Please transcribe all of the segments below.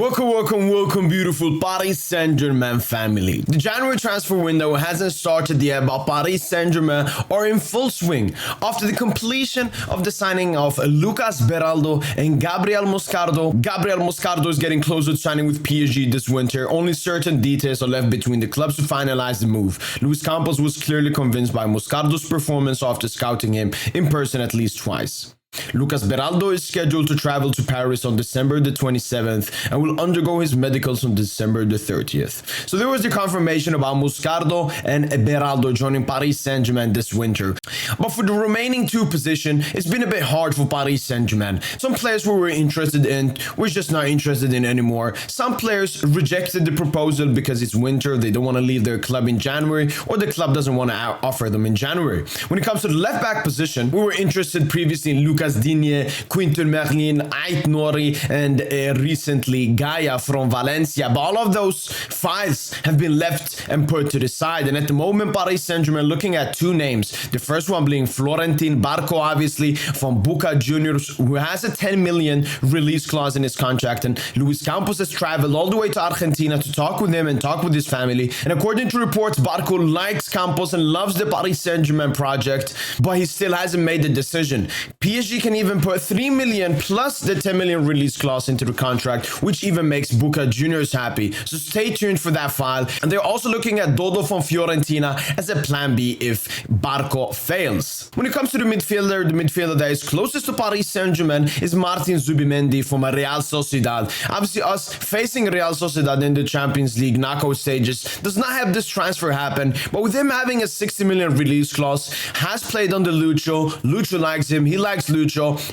Welcome, beautiful Paris Saint-Germain family. The January transfer window hasn't started yet, but Paris Saint-Germain are in full swing after the completion of the signing of Lucas Beraldo and Gabriel Moscardo. Gabriel Moscardo is getting closer to signing with PSG this winter. Only certain details are left between the clubs to finalize the move. Luis Campos was clearly convinced by Moscardo's performance after scouting him in person at least twice. Lucas Beraldo is scheduled to travel to Paris on December the 27th and will undergo his medicals on December the 30th. So there was the confirmation about Moscardo and Beraldo joining Paris Saint-Germain this winter. But for the remaining two positions, it's been a bit hard for Paris Saint-Germain. Some players we were interested in, we're just not interested in anymore. Some players rejected the proposal because it's winter, they don't want to leave their club in January, or the club doesn't want to offer them in January. When it comes to the left back position, we were interested previously in Lucas Digne, Quinton Merlin, Ait Nouri, and recently Gaia from Valencia. But all of those files have been left and put to the side. And at the moment, Paris Saint-Germain looking at two names. The first one being Florentin Barco, obviously, from Boca Juniors, who has a 10 million release clause in his contract. And Luis Campos has traveled all the way to Argentina to talk with him and talk with his family. And according to reports, Barco likes Campos and loves the Paris Saint-Germain project, but he still hasn't made the decision. PSG can even put 3 million plus the 10 million release clause into the contract, which even makes Boca Juniors happy. So stay tuned for that file. And they're also looking at Dodo from Fiorentina as a plan B if Barco fails. When it comes to the midfielder that is closest to Paris Saint-Germain is Martin Zubimendi from Real Sociedad. Obviously, us facing Real Sociedad in the Champions League knockout stages does not have this transfer happen, but with him having a 60 million release clause, has played under Lucho. Lucho likes him, he likes Lucho.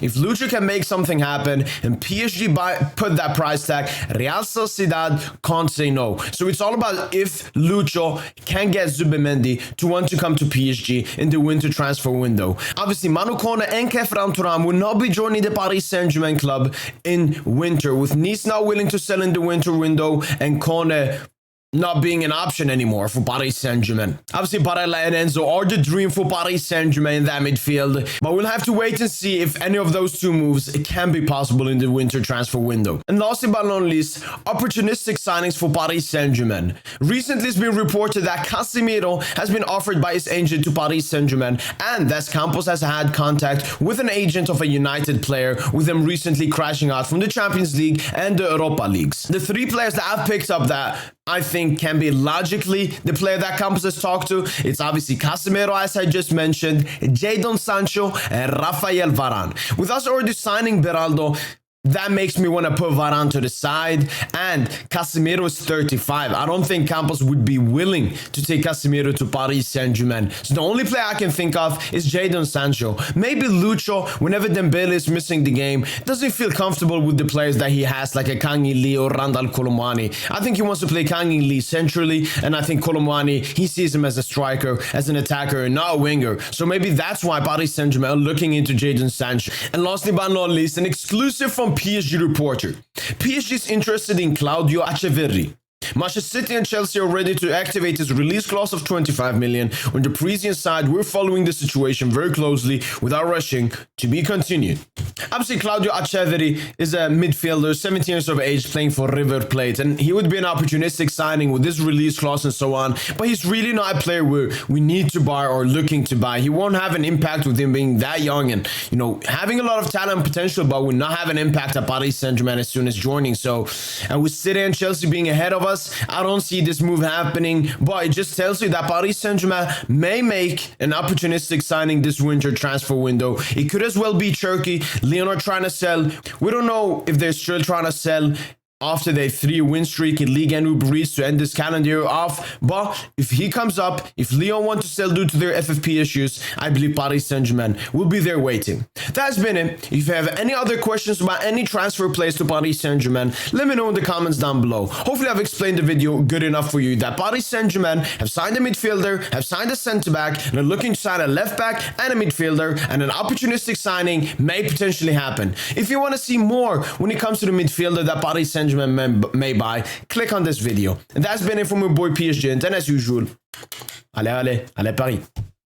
If Lucho can make something happen and PSG put that price tag, Real Sociedad can't say no. So it's all about if Lucho can get Zubimendi to want to come to PSG in the winter transfer window. Obviously, Manu Kone and Kefran Thuram will not be joining the Paris Saint-Germain club in winter, with Nice not willing to sell in the winter window and Kone not being an option anymore for Paris Saint-Germain. Obviously, Barella and Enzo are the dream for Paris Saint-Germain in that midfield, but we'll have to wait and see if any of those two moves can be possible in the winter transfer window. And lastly but not least, opportunistic signings for Paris Saint-Germain. Recently, it's been reported that Casemiro has been offered by his agent to Paris Saint-Germain, and that Campos has had contact with an agent of a United player, with them recently crashing out from the Champions League and the Europa Leagues. The three players that I've picked up that I think can be logically the player that Campos has talked to, it's obviously Casemiro, as I just mentioned, Jadon Sancho, and Rafael Varane. With us already signing Beraldo, that makes me want to put Varane to the side, and Casemiro is 35. I don't think Campos would be willing to take Casemiro to Paris Saint-Germain. So the only player I can think of is Jadon Sancho. Maybe Lucho, whenever Dembele is missing the game, doesn't feel comfortable with the players that he has, like a Kang In Lee or Randal Colomwani. I think he wants to play Kang In Lee centrally, and I think Colomwani, he sees him as a striker, as an attacker, and not a winger. So maybe that's why Paris Saint-Germain are looking into Jadon Sancho. And lastly but not least, an exclusive from PSG reporter. PSG is interested in Claudio Acheverri. Manchester City and Chelsea are ready to activate his release clause of 25 million. On the Parisian side, we're following the situation very closely without rushing. To be continued. Obviously, Claudio Acheverri is a midfielder, 17 years of age, playing for River Plate, and he would be an opportunistic signing with this release clause and so on, but he's really not a player we need to buy or looking to buy. He won't have an impact with him being that young and, having a lot of talent and potential, but will not have an impact at Paris Saint-Germain as soon as joining. So, and with City and Chelsea being ahead of us, I don't see this move happening, but it just tells you that Paris Saint-Germain may make an opportunistic signing this winter transfer window. It could as well be Turkey. Lyon are trying to sell. We don't know if they're still trying to sell after their 3-win streak in Ligue 1 Uber Eats to end this calendar year off. But if he comes up, if Lyon want to sell due to their FFP issues, I believe Paris Saint-Germain will be there waiting. That's been it. If you have any other questions about any transfer plays to Paris Saint-Germain, let me know in the comments down below. Hopefully I've explained the video good enough for you that Paris Saint-Germain have signed a midfielder, have signed a centre-back, and are looking to sign a left-back and a midfielder, and an opportunistic signing may potentially happen. If you want to see more when it comes to the midfielder that Paris Saint-Germain may buy, click on this video. And that's been it from my boy PSG, and then as usual, allez Paris.